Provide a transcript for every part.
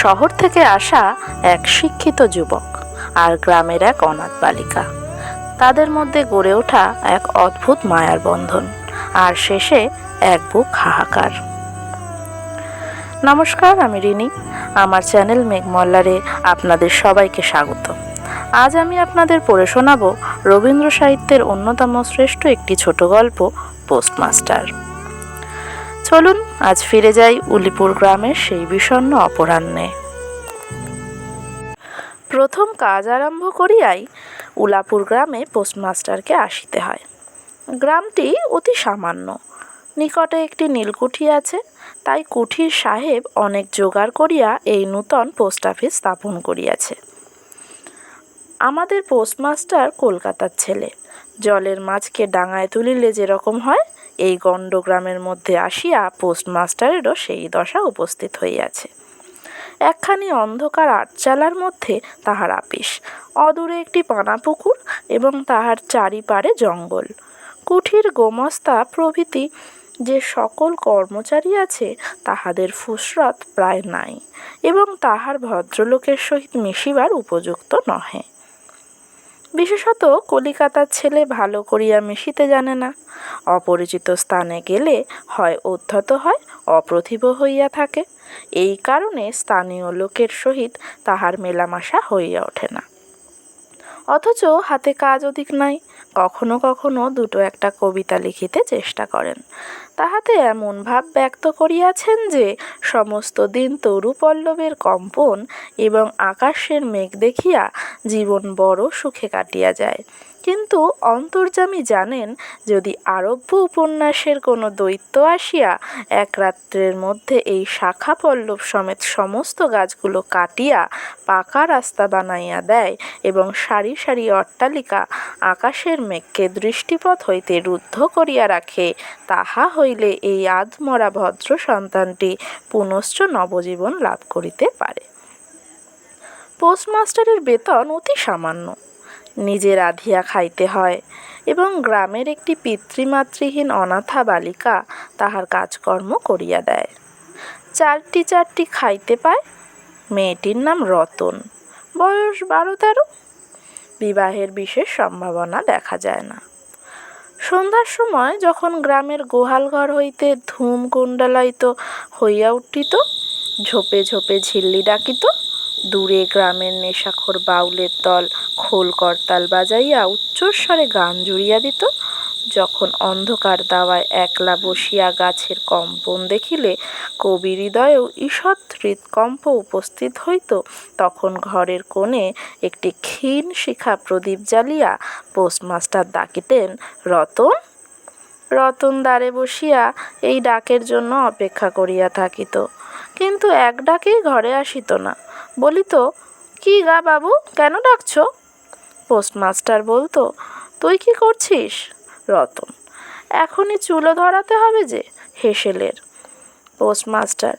শহর থেকে আসা এক শিক্ষিত যুবক আর গ্রামের এক অনাথ বালিকা, তাদের মধ্যে গড়ে ওঠা এক অদ্ভুত মায়ার বন্ধন, আর শেষে এক বুক হাহাকার। নমস্কার, আমি রিনি। আমার চ্যানেল মেঘমল্লারে আপনাদের সবাইকে স্বাগত। আজ আমি আপনাদের পড়ে শোনাব রবীন্দ্র সাহিত্যের অন্যতম শ্রেষ্ঠ একটি ছোট গল্প, পোস্টমাস্টার। চলুন আজ ফিরে যাই উলিপুর গ্রামের সেই বিষণ্ণ অপরাহ্নে। প্রথম কাজ আরম্ভ করিয়াই উলাপুর গ্রামে পোস্টমাস্টারকে আসিতে হয়। গ্রামটি অতি সামান্য, নিকটে একটি নীলকুঠি আছে, তাই কুঠির সাহেব অনেক জোগাড় করিয়া এই নূতন পোস্ট অফিস স্থাপন করিয়াছে। আমাদের পোস্টমাস্টার কলকাতার ছেলে। জলের মাছকে ডাঙায় তুলিলে যেরকম হয়, এই গণ্ডগ্রামের মধ্যে আসিয়া পোস্টমাস্টারেরও সেই দশা উপস্থিত হইয়াছে। একখানি অন্ধকার আটচালার মধ্যে তাহার আপিস, অদূরে একটি পানাপুকুর এবং তাহার চারিপাড়ে জঙ্গল। কুঠির গোমস্তা প্রভৃতি যে সকল কর্মচারী আছে, তাহাদের ফুসরত প্রায় নাই এবং তাহার ভদ্রলোকের সহিত মিশিবার উপযুক্ত নহে। বিশেষত কলিকাতার ছেলে ভালো করিয়া মিশিতে জানে না। অপরিচিত স্থানে গেলে হয় উদ্ধত হয়, অপ্রতিভ হইয়া থাকে। এই কারণে স্থানীয় লোকের সহিত তাহার মেলামেশা হইয়া ওঠে না। অথচ হাতে কাজ অধিক নাই। কখনো কখনো দুটো একটা কবিতা লিখিতে চেষ্টা করেন। তাহাতে এমন ভাব ব্যক্ত করিয়াছেন যে সমস্ত দিন তরু পল্লবের কম্পন এবং আকাশের মেঘ দেখিয়া জীবন বড় সুখে কাটিয়া যায়। কিন্তু অন্তর্যামী জানেন, যদি আরব্য উপন্যাসের কোনো দৈত্য আসিয়া এক রাত্রের মধ্যে এই শাখা পল্লব সমেত সমস্ত গাছগুলো কাটিয়া পাকা রাস্তা বানাইয়া দেয় এবং সারি সারি অট্টালিকা আকাশের মেঘকে দৃষ্টিপথ হইতে রুদ্ধ করিয়া রাখে, তাহা হইলে এই আধমরা ভদ্র সন্তানটি পুনশ্চ নবজীবন লাভ করিতে পারে। পোস্টমাস্টারের বেতন অতি সামান্য, নিজে রাঁধিয়া খাইতে হয় এবং গ্রামের একটি পিতৃমাতৃহীন অনাথা বালিকা তাহার কাজকর্ম করিয়া দেয়। চারটি খাইতে পায়। মেয়েটির নাম রতন, বয়স 12-13। বিবাহের বিশেষ সম্ভাবনা দেখা যায় না। সন্ধ্যার সময় যখন গ্রামের গোহাল ঘর হইতে ধূম কুণ্ডলায়িত হইয়া উঠিত, ঝোপে ঝোপে ঝিল্লি ডাকিত, দূরে গ্রামের নেশাখোর বাউলের দল খোল করতাল বাজাইয়া উচ্চস্বরে গান জুড়িয়া দিত, যখন অন্ধকার দাওয়ায় একলা বসিয়া গাছের কম্পন দেখিলে কবি হৃদয়েও ঈষৎ হৃৎকম্প উপস্থিত হইত, তখন ঘরের কোণে একটি ক্ষীণ শিখা প্রদীপ জ্বালিয়া পোস্টমাস্টার ডাকিতেন, রতন। রতন দ্বারে বসিয়া এই ডাকের জন্য অপেক্ষা করিয়া থাকিত, কিন্তু এক ডাকেই ঘরে আসিত না। বলিত, কি গা বাবু, কেন ডাকছ? পোস্টমাস্টার বলতো, তুই কি করছিস? রতন, এখনই চুলো ধরাতে হবে যে, হেসেলের। পোস্টমাস্টার,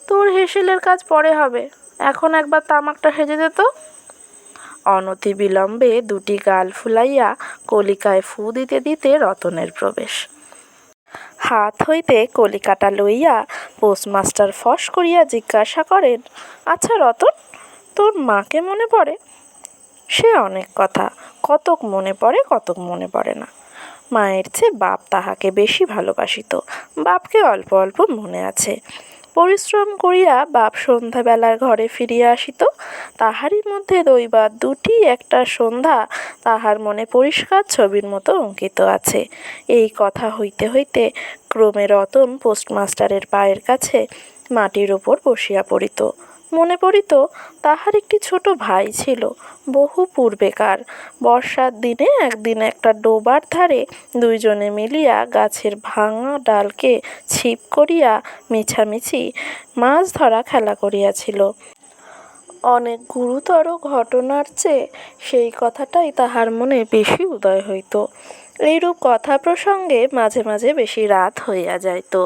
তোর হেসেলের কাজ পরে হবে, এখন একবার তামাকটা সেজে দে তো। অনতি বিলম্বে দুটি গাল ফুলাইয়া কলিকায় ফু দিতে দিতে রতনের প্রবেশ। হাত হইতে কলিকাটা লইয়া পোস্টমাস্টার ফস করিয়া জিজ্ঞাসা করেন, আচ্ছা রতন, তোর মাকে মনে পড়ে? সে অনেক কথা, কতক মনে পড়ে, কতক মনে পড়ে না। মায়ের চেয়ে বাপ তাহাকে বেশি ভালোবাসিত, বাপকে অল্প অল্প মনে আছে। পরিশ্রম করিয়া বাপ সন্ধ্যাবেলার ঘরে ফিরিয়া আসিত, তাহারই মধ্যে দৈবাত দুটি একটা সন্ধ্যা তাহার মনে পরিষ্কার ছবির মতো অঙ্কিত আছে। এই কথা হইতে হইতে ক্রমে রতন পোস্টমাস্টারের পায়ের কাছে মাটির ওপর বসিয়া পড়িত। মনে পড়িত, তাহার একটি ছোট ভাই ছিল, বহু পূর্বেকার। বর্ষার দিনে একদিন একটা ডোবার ধারে দুইজনে মিলিয়া গাছের ভাঙা ডালকে ছিপ করিয়া মিছামিছি মাছ ধরা খেলা করিয়াছিল। অনেক গুরুতর ঘটনার চেয়ে সেই কথাটাই তাহার মনে বেশি উদয় হইত। এইরূপ কথা প্রসঙ্গে মাঝে মাঝে বেশি রাত হইয়া যাইত।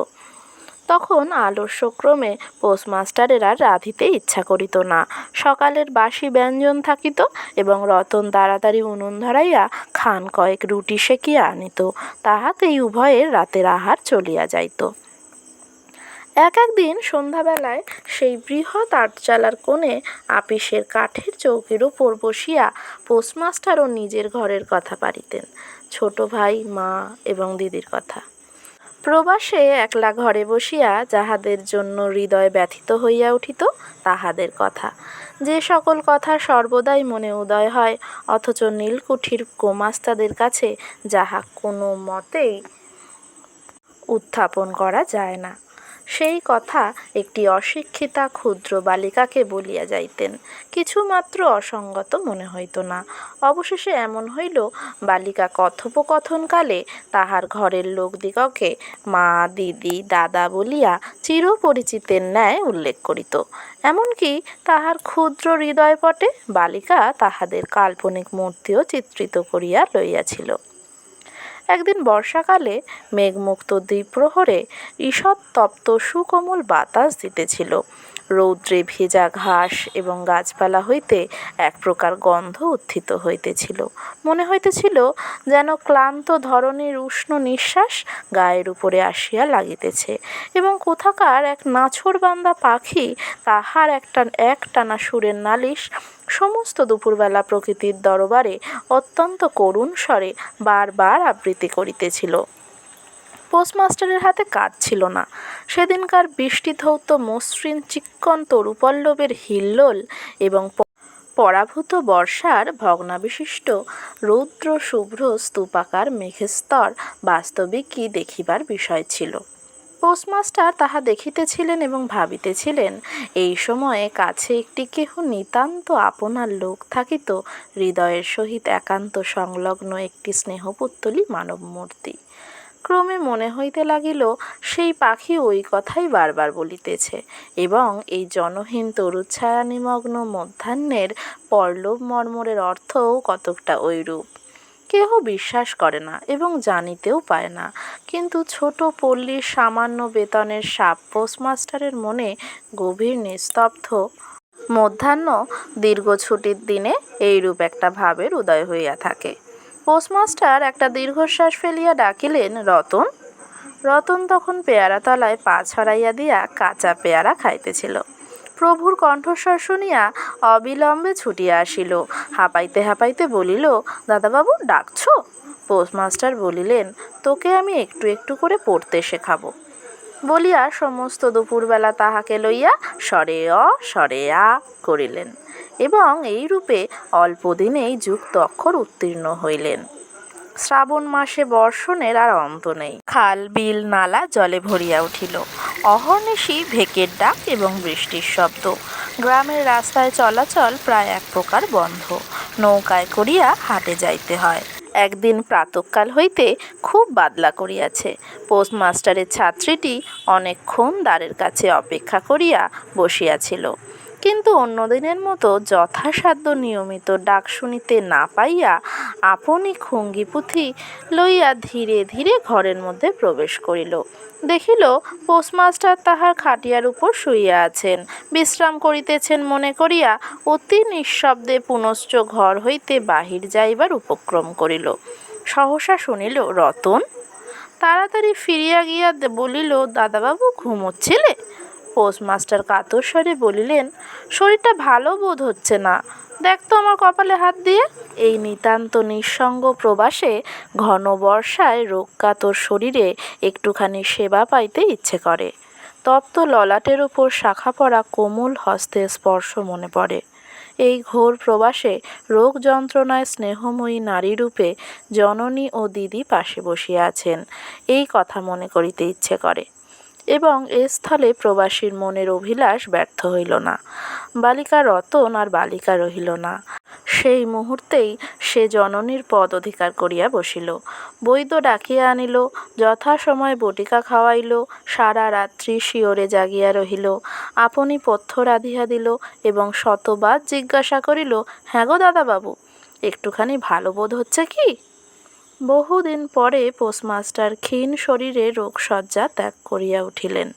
তখন আলস্যক্রমে পোস্টমাস্টারের আর রাঁধিতে ইচ্ছা করিত না। সকালের বাসি ব্যঞ্জন থাকিত এবং রতন তাড়াতাড়ি উনুন ধরাইয়া খান কয়েক রুটি সেকিয়া আনিত, তাহাতেই উভয়ের রাতের আহার চলিয়া যাইত। একদিন সন্ধ্যাবেলায় সেই বৃহৎ আটচালার কোণে আপিসের কাঠের চৌকির উপর বসিয়া পোস্টমাস্টারও নিজের ঘরের কথা পাড়িতেন, ছোট ভাই, মা এবং দিদির কথা। প্রবাসে একলা ঘরে বসিয়া যাহাদের জন্য হৃদয় ব্যথিত হইয়া উঠিত তাহাদের কথা, যে সকল কথা সর্বদাই মনে উদয় হয়, অথচ নীলকুঠির গোমাস্তাদের কাছে যাহা কোনো মতেই উত্থাপন করা যায় না, সেই কথা একটি অশিক্ষিতা ক্ষুদ্র বালিকাকে বলিয়া যাইতেন। কিছুমাত্র অসঙ্গত মনে হইত না। অবশেষে এমন হইল, বালিকা কথোপকথনকালে তাহার ঘরের লোকদিগকে মা, দিদি, দাদা বলিয়া চিরপরিচিতের ন্যায় উল্লেখ করিত। এমনকি তাহার ক্ষুদ্র হৃদয়পটে বালিকা তাহাদের কাল্পনিক মূর্তিও চিত্রিত করিয়া লইয়াছিল। একদিন বর্ষাকালে মেঘমুক্ত দ্বিপ্রহরে ঈষৎ তপ্ত সুকোমল বাতাস দিতেছিল। রৌদ্রে ভেজা ঘাস এবং গাছপালা হইতে এক প্রকার গন্ধ উত্থিত হইতেছিল। মনে হইতেছিল যেন ক্লান্ত ধরণীর উষ্ণ নিঃশ্বাস গায়ের উপরে আসিয়া লাগিতেছে এবং কোথাকার এক নাছোড়বান্দা পাখি তাহার একটানা সুরের নালিশ সমস্ত দুপুরবেলা প্রকৃতির দরবারে অত্যন্ত করুণ স্বরে বারবার আবৃত্তি করিতেছিল। পোস্টমাস্টারের হাতে কাজ ছিল না। সেদিনকার বৃষ্টিধৌত মসৃণ চিক্কণ তরুপল্লবের হিল্লোল এবং পরাভূত বর্ষার ভগ্নাবিশিষ্ট রৌদ্র শুভ্র স্তূপাকার মেঘস্তর বাস্তবিকই দেখিবার বিষয় ছিল। পোস্টমাস্টার তাহা দেখিতেছিলেন এবং ভাবিতেছিলেন, এই সময়ে কাছে একটি কেহ নিতান্ত আপনার লোক থাকিত, হৃদয়ের সহিত একান্ত সংলগ্ন একটি স্নেহপুত্তলী মানবমূর্তি। ক্রমে মনে হইতে লাগিল, সেই পাখি ওই কথাই বারবার বলিতেছে এবং এই জনহীন তরুচ্ছায়া নিমগ্ন মধ্যাহ্নের পরলোভ মর্মরের অর্থও কতকটা ঐরূপ। কেহ বিশ্বাস করে না এবং জানিতেও পায় না, কিন্তু ছোট পল্লীর সামান্য বেতনের সাপ পোস্টমাস্টারের মনে গভীর নিস্তব্ধ মধ্যাহ্ন দীর্ঘ ছুটির দিনে এইরূপ একটা ভাবের উদয় হইয়া থাকে। পোস্টমাস্টার একটা দীর্ঘশ্বাস ফেলিয়া ডাকিলেন, রতন। রতন তখন পেয়ারা তলায় পা ছড়াইয়া দিয়া কাঁচা পেয়ারা খাইতেছিল। প্রভুর কণ্ঠস্বর শুনিয়া অবিলম্বে ছুটিয়া আসিল। হাঁপাইতে হাঁপাইতে বলিল, দাদাবাবু, ডাকছ? পোস্টমাস্টার বলিলেন, তোকে আমি একটু একটু করে পড়তে শেখাবো বলিয়া সমস্ত দুপুরবেলা তাহাকে লইয়া স্বরে অ স্বরে আ করিলেন এবং এইরূপে অল্পদিনেই যুক্ত অক্ষর উত্তীর্ণ হইলেন। শ্রাবণ মাসে বর্ষণের আর অন্ত নেই। খাল, বিল, নালা জলে ভরিয়া উঠিল। অহর্নিশি ভেকের ডাক এবং বৃষ্টির শব্দ। গ্রামের রাস্তায় চলাচল প্রায় এক প্রকার বন্ধ। নৌকায় করিয়া হাটে যাইতে হয়। একদিন প্রাতঃকাল হইতে খুব বাদলা করিয়াছে। পোস্টমাস্টারের ছাত্রীটি অনেকক্ষণ দ্বারের কাছে অপেক্ষা করিয়া বসিয়াছিল, কিন্তু অন্যদিনের মতো যথাসাধ্য নিয়মিত ডাক শুনিতে না পাইয়া আপনি খুঙ্গি পুঁথি লইয়া ধীরে ধীরে ঘরের মধ্যে প্রবেশ করিল। দেখিল পোস্টমাস্টার তাহার খাটিয়ার উপর শুইয়া আছেন, বিশ্রাম করিতেছেন মনে করিয়া অতি নিঃশব্দে পুনশ্চ ঘর হইতে বাহির যাইবার উপক্রম করিল। সহসা শুনিল, রতন। তাড়াতাড়ি ফিরিয়া গিয়া বলিল, দাদাবাবু, ঘুমোচ্ছিলে? পোস্টমাস্টার কাতর স্বরে বলিলেন, শরীরটা ভালো বোধ হচ্ছে না, দেখ তো আমার কপালে হাত দিয়ে। এই নিতান্ত নিঃসঙ্গ প্রবাসে ঘন বর্ষায় রোগকাতর শরীরে একটুখানি সেবা পাইতে ইচ্ছে করে। তপ্ত ললাটের উপর শাখা পড়া কোমল হস্তের স্পর্শ মনে পড়ে। এই ঘোর প্রবাসে রোগ যন্ত্রণায় স্নেহময়ী নারীরূপে জননী ও দিদি পাশে বসিয়া আছেন, এই কথা মনে করিতে ইচ্ছে করে এবং এ স্থলে প্রবাসীর মনের অভিলাষ ব্যর্থ হইল না। বালিকা রতন আর বালিকা রহিল না। সেই মুহূর্তেই সে জননীর পদ অধিকার করিয়া বসিল। বৈদ্য ডাকিয়া আনিল, যথাসময়ে বটিকা খাওয়াইল, সারা রাত্রি শিওরে জাগিয়া রহিল। আপনি পথ্য রাঁধিয়া দিল এবং শতবার জিজ্ঞাসা করিল, হ্যাঁ গো দাদাবাবু, একটুখানি ভালো বোধ হচ্ছে কি? বহুদিন পরে পোস্টমাস্টার ক্ষীণ শরীরে রোগশয্যা ত্যাগ করিয়া উঠিলেন।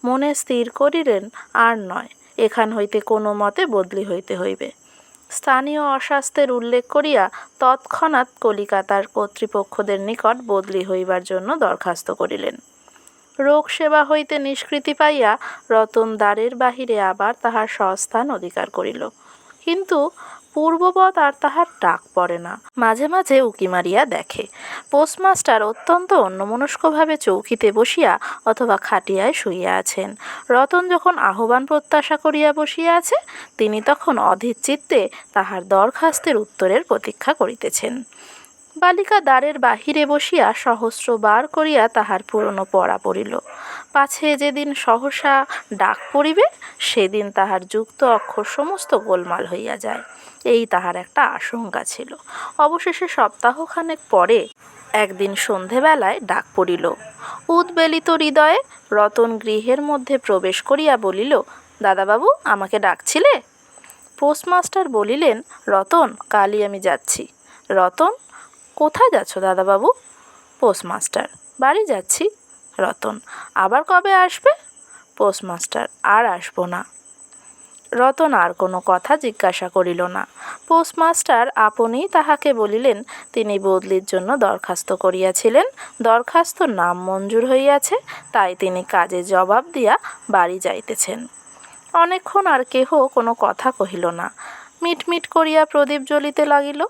মনে স্থির করিলেন, আর নয়, এখান হইতে কোনো মতে বদলি হইতে হইবে। স্থানীয় অস্বাস্থ্যের উল্লেখ করিয়া তৎক্ষণাৎ কলিকাতার কর্তৃপক্ষদের নিকট বদলি হইবার জন্য দরখাস্ত করিলেন। রোগ সেবা হইতে নিষ্কৃতি পাইয়া রতন দ্বারের বাহিরে আবার তাহার স্বস্থান অধিকার করিল, কিন্তু পূর্ববৎ আর তাহার ডাক পড়ে না। মাঝে মাঝে উকি মারিয়া দেখে পোস্টমাস্টার অত্যন্ত অন্যমনস্কভাবে চৌকিতে বসিয়া অথবা খাটিয়ায় শুইয়া আছেন। রতন যখন আহ্বান প্রত্যাশা করিয়া বসিয়া আছে, তিনি তখন অধীর চিত্তে তাহার দরখাস্তের উত্তরের প্রতীক্ষা করিতেছেন। বালিকা দ্বারের বাহিরে বসিয়া সহস্রবার করিয়া তাহার পুরনো পড়া পড়িল, পাছে যেদিন সহসা ডাক পড়িবে সেদিন তাহার যুক্ত অক্ষর সমস্ত গোলমাল হইয়া যায়, এই তাহার একটা আশঙ্কা ছিল। অবশেষে সপ্তাহখানেক পরে একদিন সন্ধেবেলায় ডাক পড়িল। উদ্বেলিত হৃদয়ে রতন গৃহের মধ্যে প্রবেশ করিয়া বলিল, দাদাবাবু, আমাকে ডাকছিলে? পোস্টমাস্টার বলিলেন, রতন, কালই আমি যাচ্ছি। রতন, কোথায় যাচ্ছ দাদাবাবু? পোস্টমাস্টার, বাড়ি যাচ্ছি। রতন, আবার কবে আসবে? পোস্টমাস্টার, আর আসবো না। রতন আর কোনো কথা জিজ্ঞাসা করিল না। পোস্টমাস্টার আপনিই তাহাকে বলিলেন তিনি বদলির জন্য দরখাস্ত করিয়াছিলেন, দরখাস্ত নাম মঞ্জুর হইয়াছে, তাই তিনি কাজে জবাব দিয়া বাড়ি যাইতেছেন। অনেকক্ষণ আর কেহ কোনো কথা কহিল না। মিটমিট করিয়া প্রদীপ জ্বলিতে লাগিল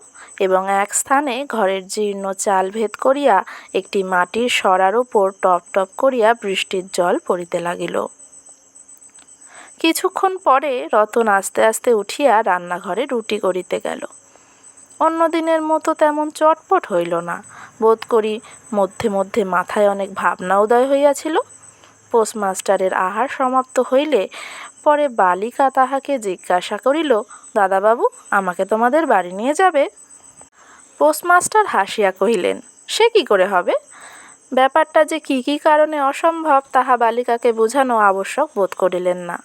এবং এক স্থানে ঘরের জীর্ণ চাল ভেদ করিয়া একটি মাটির সরার উপর টপ টপ করিয়া বৃষ্টির জল পড়িতে লাগিল। কিছুক্ষণ পরে রতন আস্তে আস্তে উঠিয়া রান্নাঘরে রুটি করিতে গেল। অন্যদিনের মতো তেমন চটপট হইল না। বোধ করি মধ্যে মধ্যে মাথায় অনেক ভাবনা উদয় হইয়াছিল। পোস্টমাস্টারের আহার সমাপ্ত হইলে পরে বালিকা তাহাকে জিজ্ঞাসা করিল, দাদাবাবু, আমাকে তোমাদের বাড়ি নিয়ে যাবে? পোস্টমাস্টার হাসিয়া কহিলেন, সে কি করে হবে? ব্যাপারটা যে কি কি কারণে অসম্ভব তাহা বালিকাকে বোঝানো আবশ্যক বোধ করিলেন না।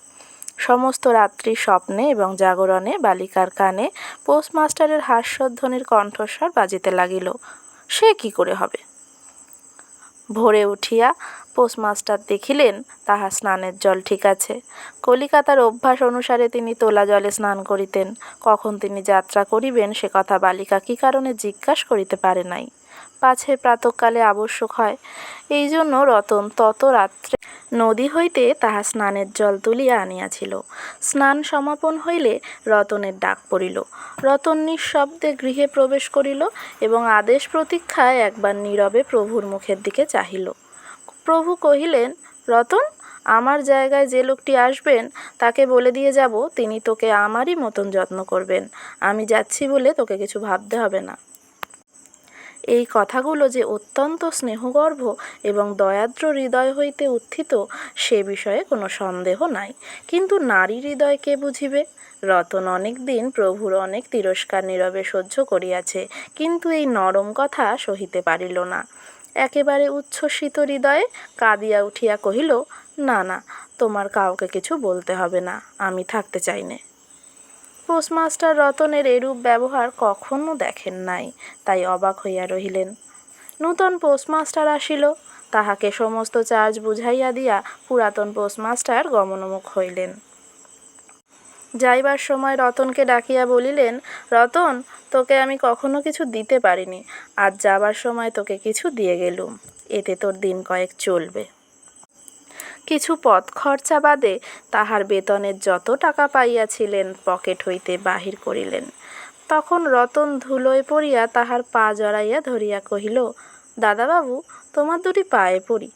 সমস্ত রাত্রি স্বপ্নে এবং জাগরণে বালিকার কানে পোস্টমাস্টারের হাস্যধ্বনির কণ্ঠস্বর বাজিতে লাগিল, সে কি করে হবে। ভোরে উঠিয়া পোস্টমাস্টার দেখিলেন তাহার স্নানের জল ঠিক আছে। কলিকাতার অভ্যাস অনুসারে তিনি তোলা জলে স্নান করিতেন। কখন তিনি যাত্রা করিবেন সে কথা বালিকা কি কারণে জিজ্ঞাসা করিতে পারে নাই, পাছে প্রাতঃকালে আবশ্যক হয়। এই জন্য রতন তত রাত্রে নদী হইতে তাহা স্নানের জল তুলিয়া আনিয়াছিল। স্নান সমাপন হইলে রতনের ডাক পড়িল। রতন নিঃশব্দে গৃহে প্রবেশ করিল এবং আদেশ প্রতীক্ষায় একবার নীরবে প্রভুর মুখের দিকে চাহিল। প্রভু কহিলেন, রতন, আমার জায়গায় যে লোকটি আসবেন তাকে বলে দিয়ে যাব তিনি তোকে আমারই মতন যত্ন করবেন। আমি যাচ্ছি বলে তোকে কিছু ভাবতে হবে না। এই কথাগুলো যে অত্যন্ত স্নেহগর্ভ এবং দয়াদ্র হৃদয় হইতে উত্থিত সে বিষয়ে কোনো সন্দেহ নাই। কিন্তু নারী হৃদয় কে বুঝিবে? রতন অনেক দিন প্রভুর অনেক তিরস্কার নীরবে সহ্য করিয়াছে, কিন্তু এই নরম কথা সহিতে পারিল না। একেবারে উচ্ছ্বসিত হৃদয়ে কাঁদিয়া উঠিয়া কহিল, না না, তোমার কাউকে কিছু বলতে হবে না, আমি থাকতে চাই নে। পোস্টমাস্টার রতনের এরূপ ব্যবহার কখনো দেখেন নাই, তাই অবাক হইয়া রহিলেন। নূতন পোস্টমাস্টার আসিল, তাহাকে সমস্ত চার্জ বুঝাইয়া দিয়া পুরাতন পোস্টমাস্টার গমনোন্মুখ হইলেন। যাইবার সময় রতনকে ডাকিয়া বলিলেন, রতন, তোকে আমি কখনো কিছু দিতে পারিনি, আজ যাবার সময় তোকে কিছু দিয়ে গেলুম, এতে তোর দিন কয়েক চলবে। কিছু পথ খরচা বাদে তাহার বেতনের যত টাকা পাইয়াছিলেন পকেট হইতে বাহির করিলেন। তখন রতন ধুলোয় পড়িয়া তাহার পা জড়াইয়া ধরিয়া কহিল, দাদাবাবু, তোমার দুটি পায়ে পড়ি,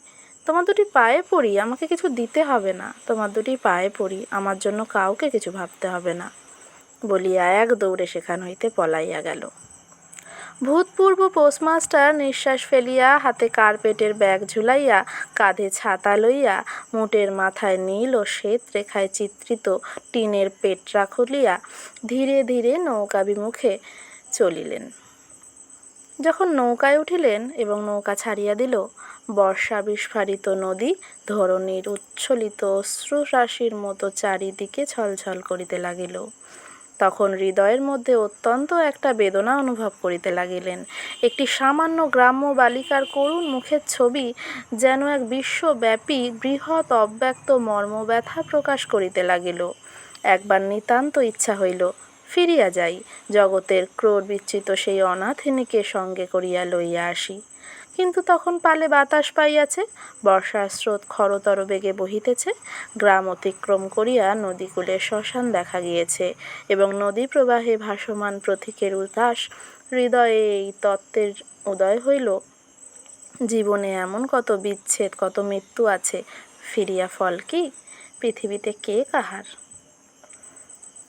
তোমার দুটি পায়ে পড়ি, আমাকে কিছু দিতে হবে না, তোমার দুটি পায়ে পড়ি, আমার জন্য কাউকে কিছু ভাবতে হবে না, বলিয়া এক দৌড়ে সেখান হইতে পলাইয়া গেল। ভূতপূর্ব পোস্টমাস্টার নিঃশ্বাস ফেলিয়া হাতে কার্পেটের ব্যাগ ঝুলাইয়া কাঁধে ছাতা লইয়া মুটের মাথায় নীল ও শ্বেত রেখায় চিত্রিত টিনের পেটরা খুলিয়া ধীরে ধীরে নৌকাভিমুখে চলিলেন। যখন নৌকায় উঠিলেন এবং নৌকা ছাড়িয়া দিল, বর্ষা বিস্ফারিত নদী ধরণীর উচ্ছ্বলিত অশ্রুরাশির মতো চারিদিকে ছলছল করিতে লাগিল। তখন হৃদয়ের মধ্যে অত্যন্ত একটা বেদনা অনুভব করিতে লাগিলেন। একটি সামান্য গ্রাম্য বালিকার করুণ মুখের ছবি যেন এক বিশ্বব্যাপী বৃহৎ অব্যক্ত মর্মব্যথা প্রকাশ করিতে লাগিল। একবার নিতান্ত ইচ্ছা হইল ফিরিয়া যাই, জগতের ক্রোড় বিচ্যুত সেই অনাথিনীকে সঙ্গে করিয়া লইয়া আসি। কিন্তু তখন পালে বাতাস পাইয়াছে, বর্ষার স্রোত খরতর বেগে বহিতেছে, গ্রাম অতিক্রম করিয়া নদীকূলে শ্মশান দেখা গিয়েছে, এবং নদী প্রবাহে ভাসমান প্রতীকের উল্লাস হৃদয়ে এই তত্ত্বের উদয় হইল, জীবনে এমন কত বিচ্ছেদ, কত মৃত্যু আছে, ফিরিয়া ফল কি, পৃথিবীতে কে কাহার।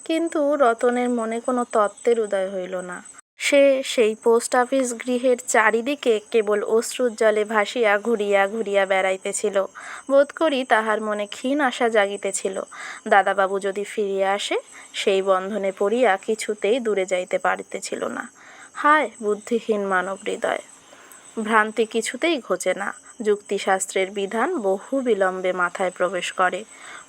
কিন্তু রতনের মনে কোনো তত্ত্বের উদয় হইল না। সে সেই পোস্ট অফিস গৃহের চারিদিকে কেবল অশ্রুজ্জলে ভাসিয়া ঘুরিয়া ঘুরিয়া বেড়াইতেছিল। বোধ করি তাহার মনে ক্ষীণ আশা জাগিতেছিল, দাদাবাবু যদি ফিরিয়া আসে। সেই বন্ধনে পড়িয়া কিছুতেই দূরে যাইতে পারিতেছিল না। হায় বুদ্ধিহীন মানব হৃদয়! ভ্রান্তি কিছুতেই ঘোচে না। যুক্তিশাস্ত্রের বিধান বহু বিলম্বে মাথায় প্রবেশ করে।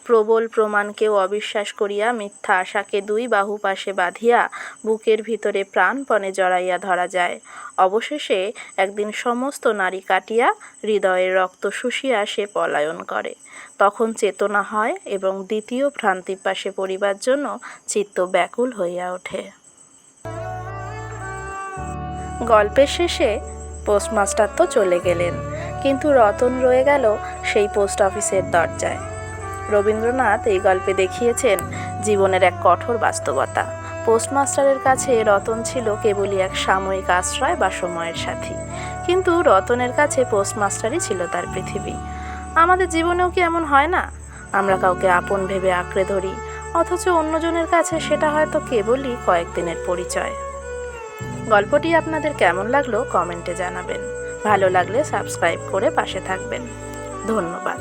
প্রবল প্রমাণকেও অবিশ্বাস করিয়া মিথ্যা আশাকে দুই বাহু পাশে বাঁধিয়া বুকের ভিতরে প্রাণপণে জড়াইয়া ধরা যায়। অবশেষে একদিন সমস্ত নাড়ি কাটিয়া হৃদয়ের রক্ত শুষিয়া সে পলায়ন করে। তখন চেতনা হয় এবং দ্বিতীয় ভ্রান্তির পাশে পড়িবার জন্য চিত্ত ব্যাকুল হইয়া ওঠে। গল্পের শেষে পোস্টমাস্টার তো চলে গেলেন, কিন্তু রতন রয়ে গেল সেই পোস্ট অফিসের দরজায়। রবীন্দ্রনাথ এই গল্পে দেখিয়েছেন জীবনের এক কঠোর বাস্তবতা। পোস্টমাস্টারের কাছে রতন ছিল কেবলই এক সাময়িক আশ্রয় বা সময়ের সাথী, কিন্তু রতনের কাছে পোস্টমাস্টারই ছিল তার পৃথিবী। আমাদের জীবনেও কি এমন হয় না? আমরা কাউকে আপন ভেবে আঁকড়ে ধরি, অথচ অন্যজনের কাছে সেটা হয়তো কেবলই কয়েকদিনের পরিচয়। গল্পটি আপনাদের কেমন লাগলো কমেন্টে জানাবেন। ভালো লাগলে সাবস্ক্রাইব করে পাশে থাকবেন। ধন্যবাদ।